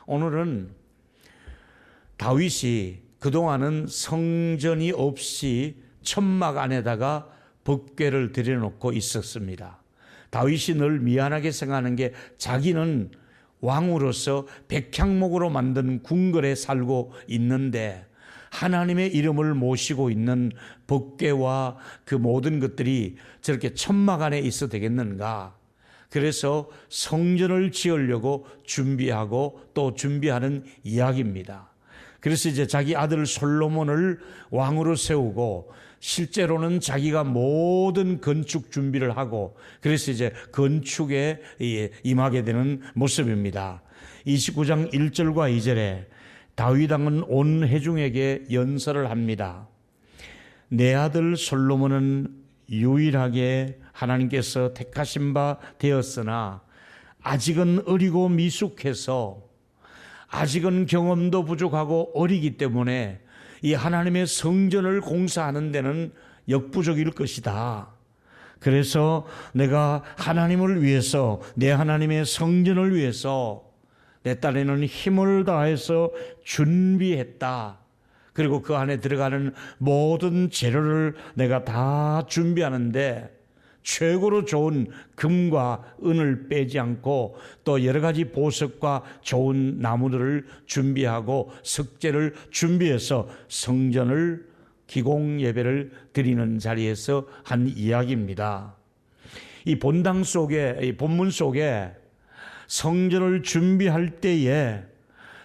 오늘은 다윗이 그동안은 성전이 없이 천막 안에다가 법궤를 들여놓고 있었습니다. 다윗이 늘 미안하게 생각하는 게 자기는 왕으로서 백향목으로 만든 궁궐에 살고 있는데 하나님의 이름을 모시고 있는 법궤와 그 모든 것들이 저렇게 천막 안에 있어도 되겠는가? 그래서 성전을 지으려고 준비하고 또 준비하는 이야기입니다. 그래서 이제 자기 아들 솔로몬을 왕으로 세우고 실제로는 자기가 모든 건축 준비를 하고 그래서 이제 건축에 임하게 되는 모습입니다. 29장 1절과 2절에 다윗 왕은 온 회중에게 연설을 합니다. 내 아들 솔로몬은 유일하게 하나님께서 택하신 바 되었으나 아직은 어리고 미숙해서 아직은 경험도 부족하고 어리기 때문에 이 하나님의 성전을 공사하는 데는 역부족일 것이다. 그래서 내가 하나님을 위해서 내 하나님의 성전을 위해서 내 딴에는 힘을 다해서 준비했다. 그리고 그 안에 들어가는 모든 재료를 내가 다 준비하는데 최고로 좋은 금과 은을 빼지 않고 또 여러 가지 보석과 좋은 나무들을 준비하고 석재를 준비해서 성전을 기공 예배를 드리는 자리에서 한 이야기입니다. 이 본당 속에, 이 본문 속에 성전을 준비할 때에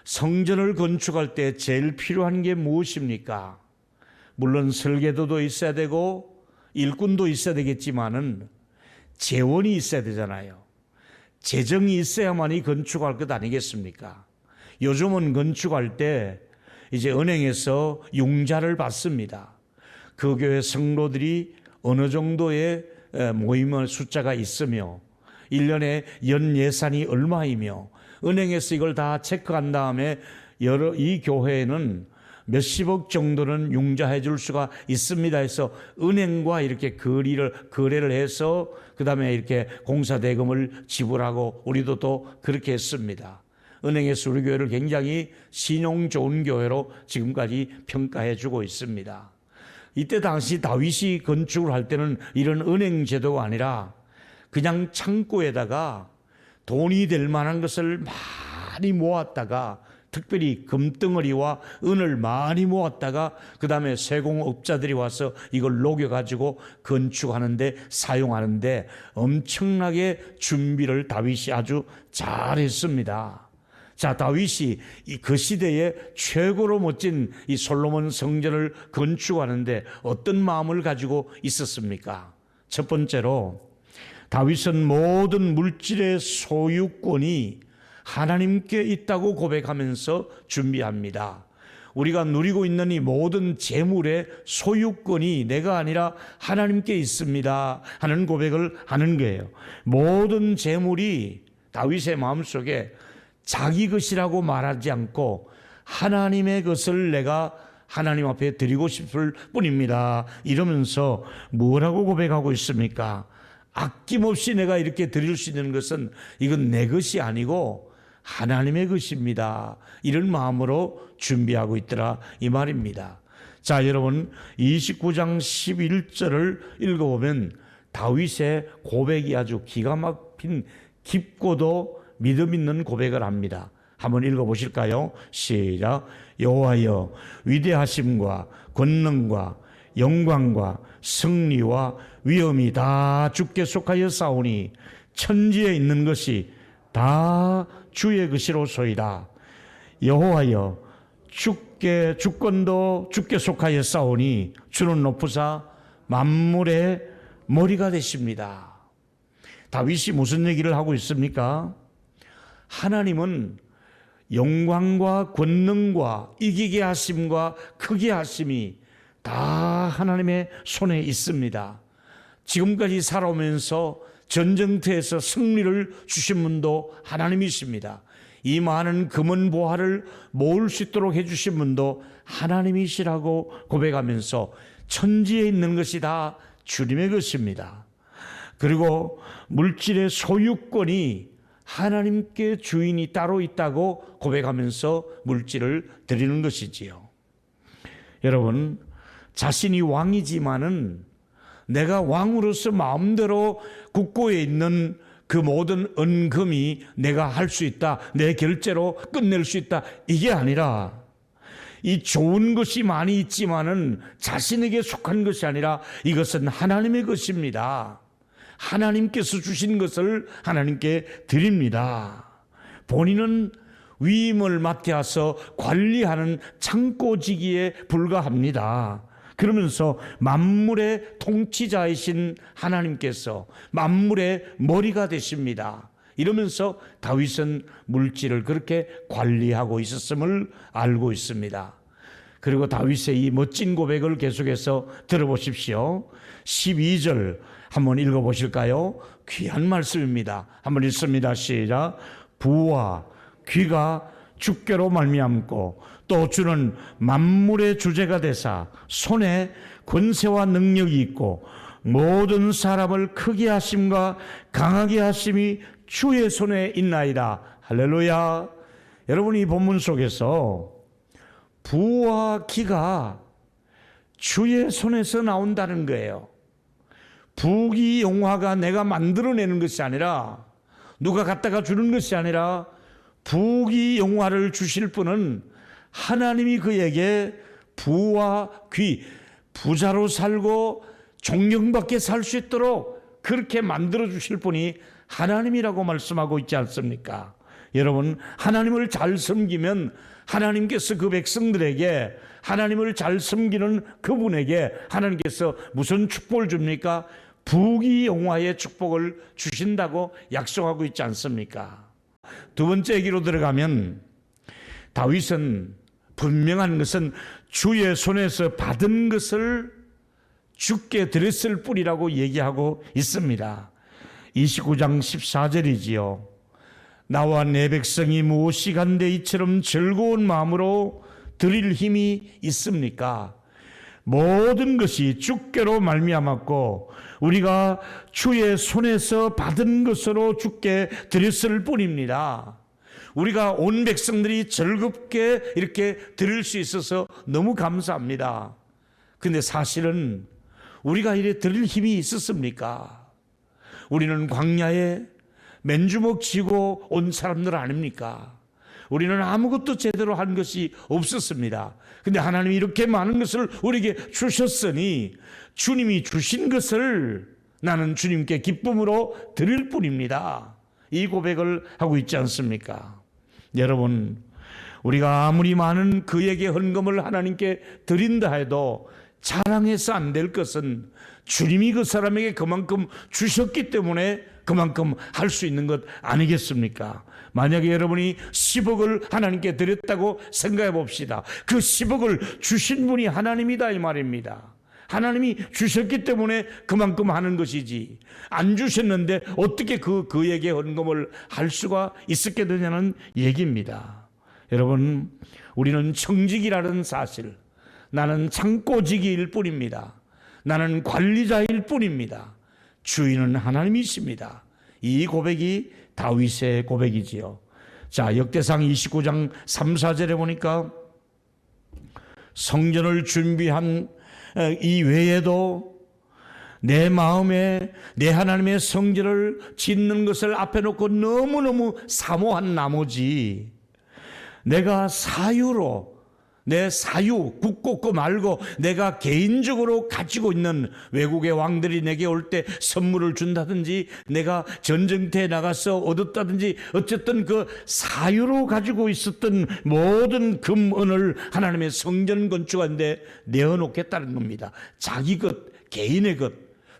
성전을 건축할 때 제일 필요한 게 무엇입니까? 물론 설계도도 있어야 되고 일꾼도 있어야 되겠지만은 재원이 있어야 되잖아요. 재정이 있어야만이 건축할 것 아니겠습니까? 요즘은 건축할 때 이제 은행에서 융자를 받습니다. 그 교회 성도들이 어느 정도의 모임의 숫자가 있으며 1년에 연 예산이 얼마이며 은행에서 이걸 다 체크한 다음에 이 교회에는 몇십억 정도는 융자해 줄 수가 있습니다 해서 은행과 이렇게 거래를 해서 그 다음에 이렇게 공사대금을 지불하고 우리도 또 그렇게 했습니다. 은행에서 우리 교회를 굉장히 신용 좋은 교회로 지금까지 평가해 주고 있습니다. 이때 당시 다윗이 건축을 할 때는 이런 은행 제도가 아니라 그냥 창고에다가 돈이 될 만한 것을 많이 모았다가 특별히 금덩어리와 은을 많이 모았다가 그 다음에 세공업자들이 와서 이걸 녹여가지고 건축하는데 사용하는데 엄청나게 준비를 다윗이 아주 잘했습니다. 자, 다윗이 그 시대에 최고로 멋진 이 솔로몬 성전을 건축하는데 어떤 마음을 가지고 있었습니까? 첫 번째로 다윗은 모든 물질의 소유권이 하나님께 있다고 고백하면서 준비합니다. 우리가 누리고 있는 이 모든 재물의 소유권이 내가 아니라 하나님께 있습니다 하는 고백을 하는 거예요. 모든 재물이 다윗의 마음속에 자기 것이라고 말하지 않고 하나님의 것을 내가 하나님 앞에 드리고 싶을 뿐입니다. 이러면서 뭐라고 고백하고 있습니까? 아낌없이 내가 이렇게 드릴 수 있는 것은 이건 내 것이 아니고 하나님의 것입니다. 이런 마음으로 준비하고 있더라 이 말입니다. 자, 여러분 29장 11절을 읽어보면 다윗의 고백이 아주 기가 막힌 깊고도 믿음 있는 고백을 합니다. 한번 읽어보실까요? 시작. 여호와여, 위대하심과 권능과 영광과 승리와 위엄이 다 주께 속하여 싸우니 천지에 있는 것이 다 주의 것이로소이다. 여호와여, 주권도 주께 속하여 싸우니 주는 높으사 만물의 머리가 되십니다. 다윗이 무슨 얘기를 하고 있습니까? 하나님은 영광과 권능과 이기게 하심과 크게 하심이 다 하나님의 손에 있습니다. 지금까지 살아오면서 전쟁터에서 승리를 주신 분도 하나님이십니다. 이 많은 금은 보화를 모을 수 있도록 해주신 분도 하나님이시라고 고백하면서 천지에 있는 것이 다 주님의 것입니다. 그리고 물질의 소유권이 하나님께 주인이 따로 있다고 고백하면서 물질을 드리는 것이지요. 여러분, 자신이 왕이지만은 내가 왕으로서 마음대로 국고에 있는 그 모든 은금이 내가 할 수 있다, 내 결제로 끝낼 수 있다, 이게 아니라 이 좋은 것이 많이 있지만은 자신에게 속한 것이 아니라 이것은 하나님의 것입니다. 하나님께서 주신 것을 하나님께 드립니다. 본인은 위임을 맡겨서 관리하는 창고지기에 불과합니다. 그러면서 만물의 통치자이신 하나님께서 만물의 머리가 되십니다. 이러면서 다윗은 물질을 그렇게 관리하고 있었음을 알고 있습니다. 그리고 다윗의 이 멋진 고백을 계속해서 들어보십시오. 12절 한번 읽어보실까요? 귀한 말씀입니다. 한번 읽습니다. 시작. 부와 귀가 주께로 말미암고 또 주는 만물의 주제가 되사 손에 권세와 능력이 있고 모든 사람을 크게 하심과 강하게 하심이 주의 손에 있나이다. 할렐루야. 여러분, 이 본문 속에서 부와 기가 주의 손에서 나온다는 거예요. 부귀 영화가 내가 만들어내는 것이 아니라, 누가 갖다가 주는 것이 아니라, 부귀 영화를 주실 분은 하나님이 그에게 부와 귀, 부자로 살고 존경받게 살 수 있도록 그렇게 만들어 주실 분이 하나님이라고 말씀하고 있지 않습니까? 여러분, 하나님을 잘 섬기면 하나님께서 그 백성들에게, 하나님을 잘 섬기는 그분에게 하나님께서 무슨 축복을 줍니까? 부귀 영화의 축복을 주신다고 약속하고 있지 않습니까? 두 번째 얘기로 들어가면, 다윗은 분명한 것은 주의 손에서 받은 것을 주께 드렸을 뿐이라고 얘기하고 있습니다. 29장 14절이지요. 나와 내 백성이 무엇이간데 이처럼 즐거운 마음으로 드릴 힘이 있습니까? 모든 것이 주께로 말미암았고 우리가 주의 손에서 받은 것으로 주께 드렸을 뿐입니다. 우리가 온 백성들이 즐겁게 이렇게 드릴 수 있어서 너무 감사합니다. 근데 사실은 우리가 이래 드릴 힘이 있었습니까? 우리는 광야에 맨주먹 쥐고 온 사람들 아닙니까? 우리는 아무것도 제대로 한 것이 없었습니다. 근데 하나님이 이렇게 많은 것을 우리에게 주셨으니 주님이 주신 것을 나는 주님께 기쁨으로 드릴 뿐입니다. 이 고백을 하고 있지 않습니까? 여러분, 우리가 아무리 많은 그에게 헌금을 하나님께 드린다 해도 자랑해서 안 될 것은 주님이 그 사람에게 그만큼 주셨기 때문에 그만큼 할 수 있는 것 아니겠습니까? 만약에 여러분이 10억을 하나님께 드렸다고 생각해 봅시다. 그 10억을 주신 분이 하나님이다 이 말입니다. 하나님이 주셨기 때문에 그만큼 하는 것이지, 안 주셨는데 어떻게 그에게 헌금을 할 수가 있었게 되냐는 얘기입니다. 여러분, 우리는 청직이라는 사실, 나는 창고직일 뿐입니다. 나는 관리자일 뿐입니다. 주인은 하나님이십니다. 이 고백이 다윗의 고백이지요. 자, 역대상 29장 3, 4절에 보니까 성전을 준비한 이 외에도 내 마음에 내 하나님의 성전을 짓는 것을 앞에 놓고 너무너무 사모한 나머지 내가 사유로, 내 사유, 국고 말고 내가 개인적으로 가지고 있는, 외국의 왕들이 내게 올 때 선물을 준다든지 내가 전쟁터에 나가서 얻었다든지 어쨌든 그 사유로 가지고 있었던 모든 금은을 하나님의 성전 건축하는데 내어놓겠다는 겁니다. 자기 것, 개인의 것,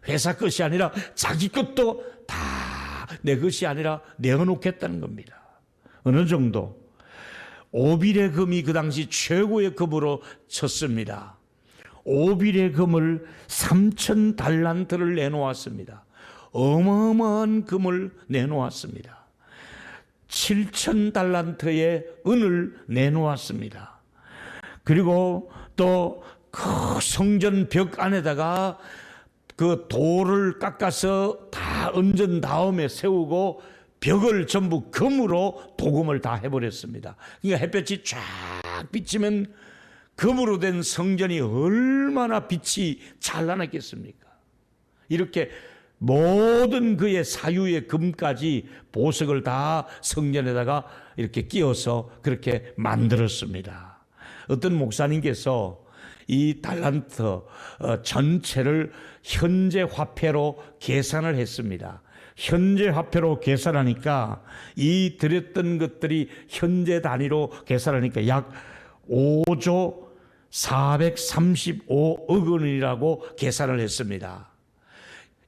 회사 것이 아니라 자기 것도 다 내 것이 아니라 내어놓겠다는 겁니다. 어느 정도? 오빌의 금이 그 당시 최고의 금으로 쳤습니다. 오빌의 금을 3,000달란트를 내놓았습니다. 어마어마한 금을 내놓았습니다. 7,000달란트의 은을 내놓았습니다. 그리고 또 그 성전 벽 안에다가 그 돌을 깎아서 다 얹은 다음에 세우고 벽을 전부 금으로 도금을 다 해버렸습니다. 그러니까 햇볕이 쫙 비치면 금으로 된 성전이 얼마나 빛이 찬란했겠습니까? 이렇게 모든 그의 사유의 금까지 보석을 다 성전에다가 이렇게 끼워서 그렇게 만들었습니다. 어떤 목사님께서 이 달란트 전체를 현재 화폐로 계산을 했습니다. 현재 화폐로 계산하니까 이 드렸던 것들이 현재 단위로 계산하니까 약 5조 435억 원이라고 계산을 했습니다.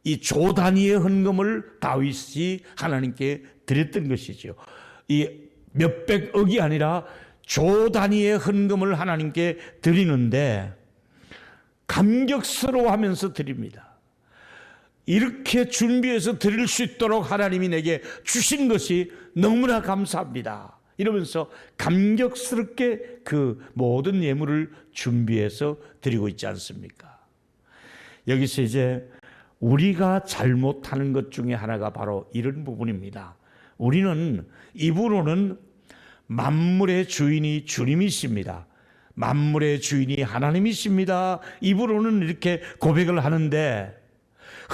이 조 단위의 헌금을 다윗이 하나님께 드렸던 것이죠. 이 몇백억이 아니라 조 단위의 헌금을 하나님께 드리는데 감격스러워하면서 드립니다. 이렇게 준비해서 드릴 수 있도록 하나님이 내게 주신 것이 너무나 감사합니다. 이러면서 감격스럽게 그 모든 예물을 준비해서 드리고 있지 않습니까? 여기서 이제 우리가 잘못하는 것 중에 하나가 바로 이런 부분입니다. 우리는 입으로는 만물의 주인이 주님이십니다. 만물의 주인이 하나님이십니다. 입으로는 이렇게 고백을 하는데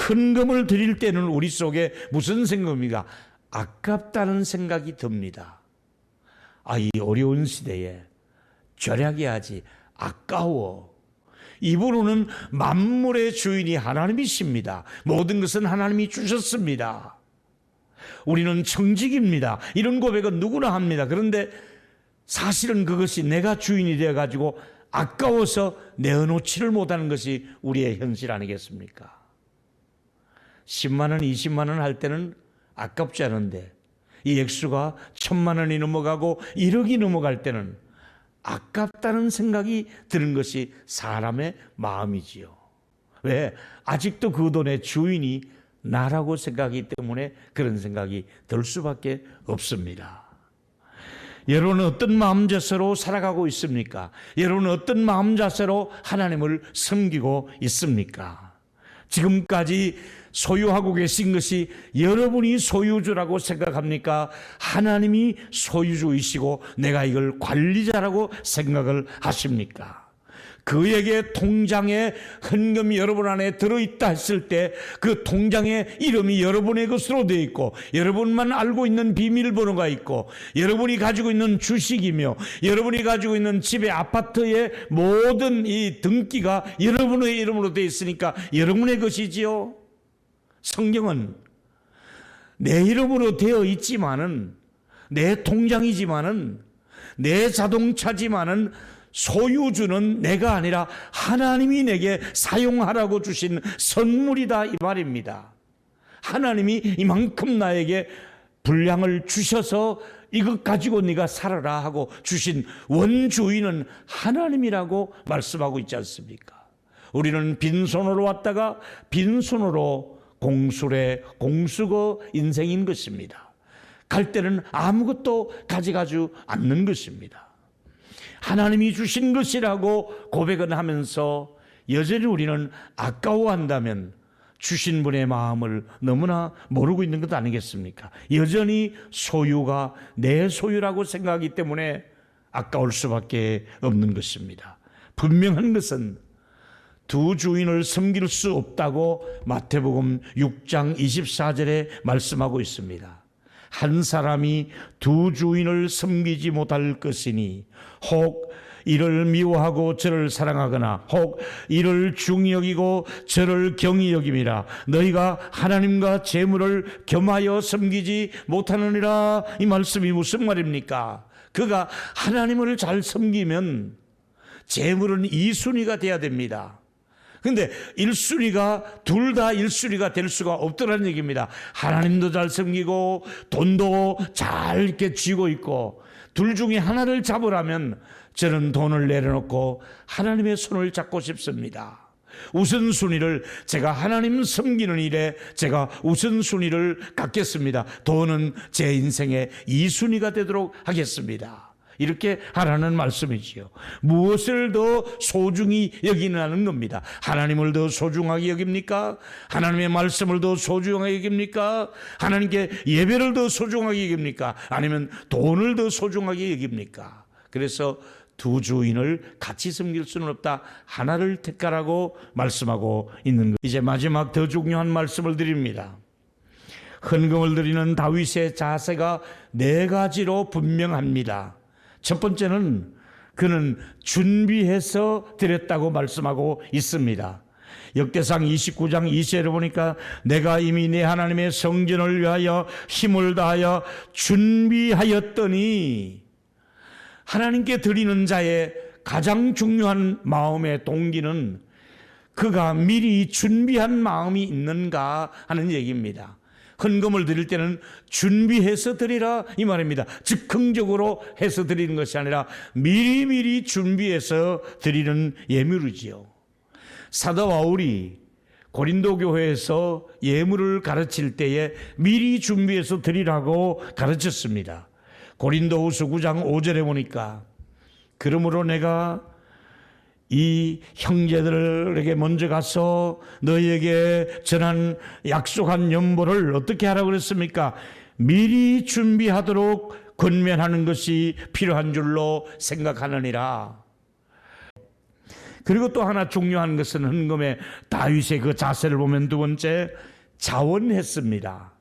헌금을 드릴 때는 우리 속에 무슨 생각입니까? 아깝다는 생각이 듭니다. 이 어려운 시대에 절약해야지, 아까워. 입으로는 만물의 주인이 하나님이십니다. 모든 것은 하나님이 주셨습니다. 우리는 청직입니다. 이런 고백은 누구나 합니다. 그런데 사실은 그것이 내가 주인이 되어가지고 아까워서 내어놓지를 못하는 것이 우리의 현실 아니겠습니까? 10만 원, 20만 원 할 때는 아깝지 않은데 이 액수가 1000만 원이 넘어가고 1억이 넘어갈 때는 아깝다는 생각이 드는 것이 사람의 마음이지요. 왜? 아직도 그 돈의 주인이 나라고 생각하기 때문에 그런 생각이 들 수밖에 없습니다. 여러분은 어떤 마음 자세로 살아가고 있습니까? 여러분은 어떤 마음 자세로 하나님을 섬기고 있습니까? 지금까지 소유하고 계신 것이 여러분이 소유주라고 생각합니까? 하나님이 소유주이시고 내가 이걸 관리자라고 생각을 하십니까? 그에게 통장에 헌금이 여러분 안에 들어있다 했을 때 그 통장에 이름이 여러분의 것으로 되어 있고 여러분만 알고 있는 비밀번호가 있고 여러분이 가지고 있는 주식이며 여러분이 가지고 있는 집의 아파트의 모든 이 등기가 여러분의 이름으로 되어 있으니까 여러분의 것이지요. 성경은 내 이름으로 되어 있지만은 내 통장이지만은 내 자동차지만은 소유주는 내가 아니라 하나님이 내게 사용하라고 주신 선물이다 이 말입니다. 하나님이 이만큼 나에게 분량을 주셔서 이것 가지고 네가 살아라 하고 주신 원주인은 하나님이라고 말씀하고 있지 않습니까? 우리는 빈손으로 왔다가 빈손으로 공수고 인생인 것입니다. 갈 때는 아무것도 가져가지 않는 것입니다. 하나님이 주신 것이라고 고백은 하면서 여전히 우리는 아까워한다면 주신 분의 마음을 너무나 모르고 있는 것 아니겠습니까? 여전히 소유가 내 소유라고 생각하기 때문에 아까울 수밖에 없는 것입니다. 분명한 것은 두 주인을 섬길 수 없다고 마태복음 6장 24절에 말씀하고 있습니다. 한 사람이 두 주인을 섬기지 못할 것이니 혹 이를 미워하고 저를 사랑하거나 혹 이를 중히 여기고 저를 경히 여김이라 너희가 하나님과 재물을 겸하여 섬기지 못하느니라. 이 말씀이 무슨 말입니까? 그가 하나님을 잘 섬기면 재물은 2순위가 돼야 됩니다. 근데 1순위가 둘 다 1순위가 될 수가 없더라는 얘기입니다. 하나님도 잘 섬기고 돈도 잘 이렇게 쥐고 있고 둘 중에 하나를 잡으라면 저는 돈을 내려놓고 하나님의 손을 잡고 싶습니다. 우선순위를 제가 하나님 섬기는 일에 제가 우선순위를 갖겠습니다. 돈은 제 인생의 2순위가 되도록 하겠습니다. 이렇게 하라는 말씀이지요. 무엇을 더 소중히 여기느냐는 겁니다. 하나님을 더 소중하게 여깁니까? 하나님의 말씀을 더 소중하게 여깁니까? 하나님께 예배를 더 소중하게 여깁니까? 아니면 돈을 더 소중하게 여깁니까? 그래서 두 주인을 같이 섬길 수는 없다. 하나를 택하라고 말씀하고 있는 것. 이제 마지막 더 중요한 말씀을 드립니다. 헌금을 드리는 다윗의 자세가 네 가지로 분명합니다. 첫 번째는 그는 준비해서 드렸다고 말씀하고 있습니다. 역대상 29장 2절에 보니까 내가 이미 내 하나님의 성전을 위하여 힘을 다하여 준비하였더니, 하나님께 드리는 자의 가장 중요한 마음의 동기는 그가 미리 준비한 마음이 있는가 하는 얘기입니다. 헌금을 드릴 때는 준비해서 드리라 이 말입니다. 즉흥적으로 해서 드리는 것이 아니라 미리미리 준비해서 드리는 예물이지요. 사도 바울이 고린도 교회에서 예물을 가르칠 때에 미리 준비해서 드리라고 가르쳤습니다. 고린도후서 9장 5절에 보니까 그러므로 내가 이 형제들에게 먼저 가서 너희에게 전한 약속한 연보를 어떻게 하라고 그랬습니까? 미리 준비하도록 권면하는 것이 필요한 줄로 생각하느니라. 그리고 또 하나 중요한 것은 헌금의 다윗의 그 자세를 보면 두 번째, 자원했습니다.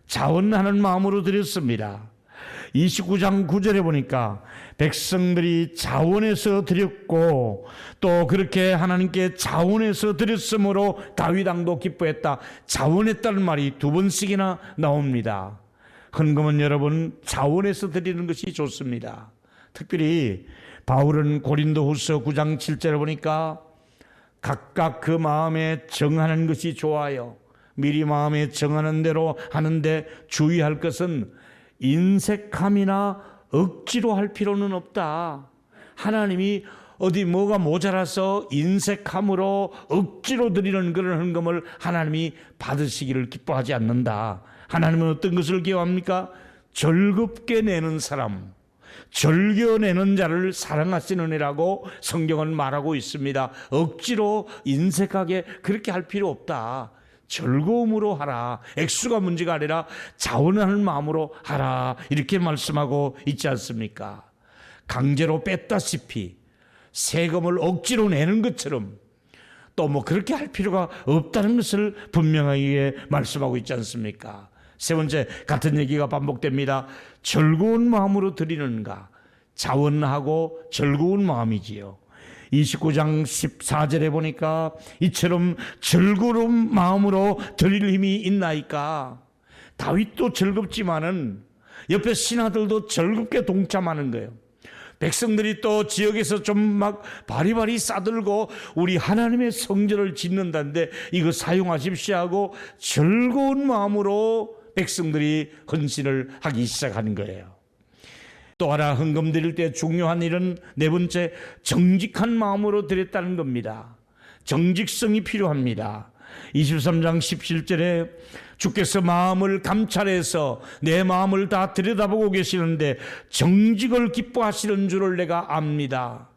자원하는 마음으로 드렸습니다. 29장 9절에 보니까 백성들이 자원해서 드렸고 또 그렇게 하나님께 자원해서 드렸으므로 다윗 왕도 기뻐했다. 자원했다는 말이 두 번씩이나 나옵니다. 헌금은 여러분 자원해서 드리는 것이 좋습니다. 특별히 바울은 고린도후서 9장 7절에 보니까 각각 그 마음에 정하는 것이 좋아요. 미리 마음에 정하는 대로 하는데 주의할 것은 인색함이나 억지로 할 필요는 없다. 하나님이 어디 뭐가 모자라서 인색함으로 억지로 드리는 그런 헌금을 하나님이 받으시기를 기뻐하지 않는다. 하나님은 어떤 것을 기뻐합니까? 즐겁게 내는 사람, 즐겨내는 자를 사랑하시는 이라고 성경은 말하고 있습니다. 억지로 인색하게 그렇게 할 필요 없다. 즐거움으로 하라. 액수가 문제가 아니라 자원하는 마음으로 하라. 이렇게 말씀하고 있지 않습니까? 강제로 뺐다시피 세금을 억지로 내는 것처럼 또 뭐 그렇게 할 필요가 없다는 것을 분명하게 말씀하고 있지 않습니까? 세 번째, 같은 얘기가 반복됩니다. 즐거운 마음으로 드리는가? 자원하고 즐거운 마음이지요. 29장 14절에 보니까 이처럼 즐거운 마음으로 드릴 힘이 있나이까? 다윗도 즐겁지만은 옆에 신하들도 즐겁게 동참하는 거예요. 백성들이 또 지역에서 좀 막 바리바리 싸들고 우리 하나님의 성전을 짓는다는데 이거 사용하십시오 하고 즐거운 마음으로 백성들이 헌신을 하기 시작하는 거예요. 또 하나 헌금 드릴 때 중요한 일은 네 번째, 정직한 마음으로 드렸다는 겁니다. 정직성이 필요합니다. 23장 17절에 주께서 마음을 감찰해서 내 마음을 다 들여다보고 계시는데 정직을 기뻐하시는 줄을 내가 압니다.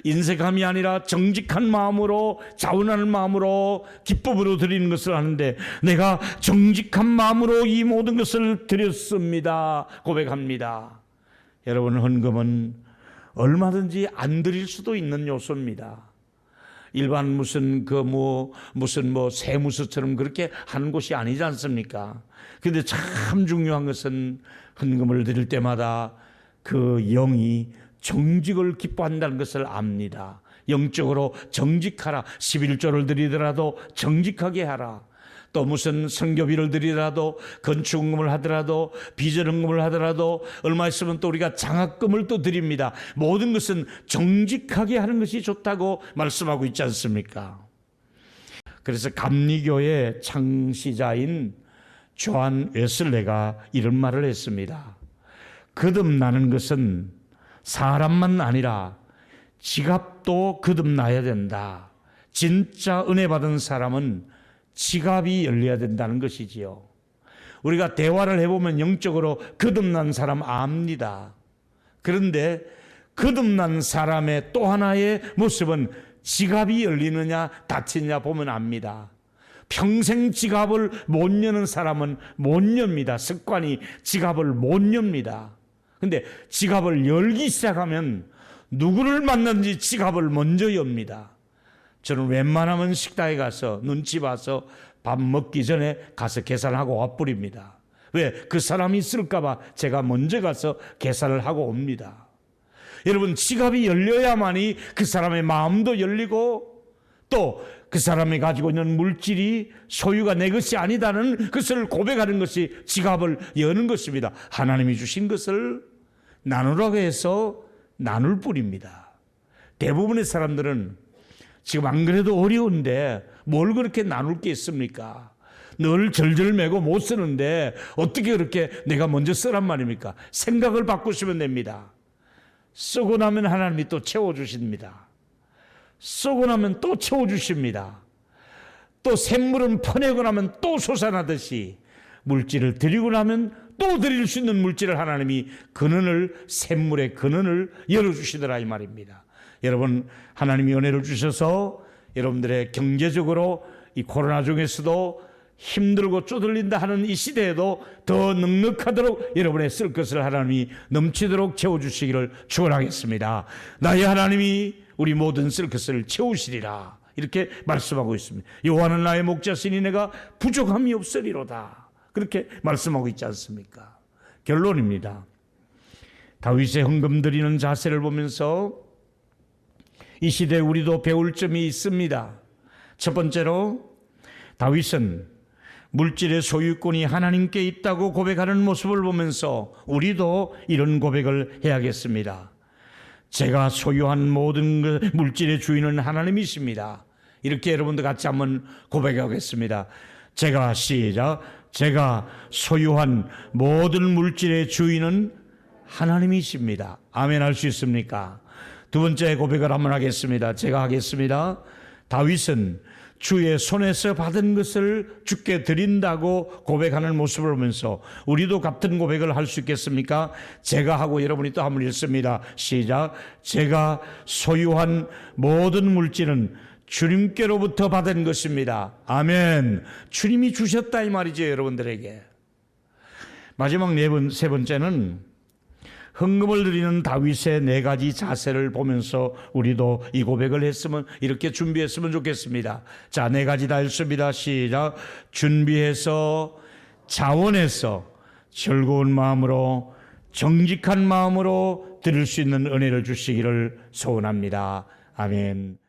인색함이 아니라 정직한 마음으로, 자원하는 마음으로, 기쁨으로 드리는 것을 하는데 내가 정직한 마음으로 이 모든 것을 드렸습니다 고백합니다. 여러분, 헌금은 얼마든지 안 드릴 수도 있는 요소입니다. 일반 무슨 세무서처럼 그렇게 하는 곳이 아니지 않습니까? 그런데 참 중요한 것은 헌금을 드릴 때마다 그 영이 정직을 기뻐한다는 것을 압니다. 영적으로 정직하라. 11조를 드리더라도 정직하게 하라. 또 무슨 성교비를 드리더라도, 건축헌금을 하더라도, 비전헌금을 하더라도, 얼마 있으면 또 우리가 장학금을 또 드립니다. 모든 것은 정직하게 하는 것이 좋다고 말씀하고 있지 않습니까? 그래서 감리교의 창시자인 조한 웨슬레가 이런 말을 했습니다. 거듭나는 것은 사람만 아니라 지갑도 거듭나야 된다. 진짜 은혜 받은 사람은 지갑이 열려야 된다는 것이지요. 우리가 대화를 해보면 영적으로 거듭난 사람 압니다. 그런데 거듭난 사람의 또 하나의 모습은 지갑이 열리느냐 닫히느냐 보면 압니다. 평생 지갑을 못 여는 사람은 못 엽니다. 습관이 지갑을 못 엽니다. 근데 지갑을 열기 시작하면 누구를 만났는지 지갑을 먼저 엽니다. 저는 웬만하면 식당에 가서 눈치 봐서 밥 먹기 전에 가서 계산하고 와버립니다. 왜? 그 사람이 있을까봐 제가 먼저 가서 계산을 하고 옵니다. 여러분, 지갑이 열려야만이 그 사람의 마음도 열리고 또 그 사람이 가지고 있는 물질이 소유가 내 것이 아니다는 것을 고백하는 것이 지갑을 여는 것입니다. 하나님이 주신 것을 나누라고 해서 나눌 뿐입니다. 대부분의 사람들은 지금 안 그래도 어려운데 뭘 그렇게 나눌 게 있습니까? 늘 절절매고 못 쓰는데 어떻게 그렇게 내가 먼저 쓰란 말입니까? 생각을 바꾸시면 됩니다. 쓰고 나면 하나님이 또 채워주십니다. 쓰고 나면 또 채워주십니다. 또 샘물은 퍼내고 나면 또 솟아나듯이 물질을 드리고 나면 또 드릴 수 있는 물질을 하나님이 근원을, 샘물의 근원을 열어주시더라 이 말입니다. 여러분, 하나님이 은혜를 주셔서 여러분들의 경제적으로 이 코로나 중에서도 힘들고 쪼들린다 하는 이 시대에도 더 넉넉하도록 여러분의 쓸 것을 하나님이 넘치도록 채워주시기를 축원하겠습니다. 나의 하나님이 우리 모든 쓸 것을 채우시리라 이렇게 말씀하고 있습니다. 여호와는 나의 목자시니 내가 부족함이 없으리로다 그렇게 말씀하고 있지 않습니까? 결론입니다. 다윗의 헌금 드리는 자세를 보면서 이 시대에 우리도 배울 점이 있습니다. 첫 번째로 다윗은 물질의 소유권이 하나님께 있다고 고백하는 모습을 보면서 우리도 이런 고백을 해야겠습니다. 제가 소유한 모든 물질의 주인은 하나님이십니다. 이렇게 여러분들 같이 한번 고백하겠습니다. 제가 소유한 모든 물질의 주인은 하나님이십니다. 아멘 할 수 있습니까? 두 번째 고백을 한번 하겠습니다. 제가 하겠습니다. 다윗은 주의 손에서 받은 것을 주께 드린다고 고백하는 모습을 보면서 우리도 같은 고백을 할 수 있겠습니까? 제가 하고 여러분이 또 한번 읽습니다. 시작. 제가 소유한 모든 물질은 주님께로부터 받은 것입니다. 아멘. 주님이 주셨다 이 말이죠, 여러분들에게. 마지막 세 번째는 헌금을 드리는 다윗의 네 가지 자세를 보면서 우리도 이 고백을 했으면 이렇게 준비했으면 좋겠습니다. 자, 네 가지 다 읽습니다. 시작. 준비해서 자원해서 즐거운 마음으로 정직한 마음으로 드릴 수 있는 은혜를 주시기를 소원합니다. 아멘.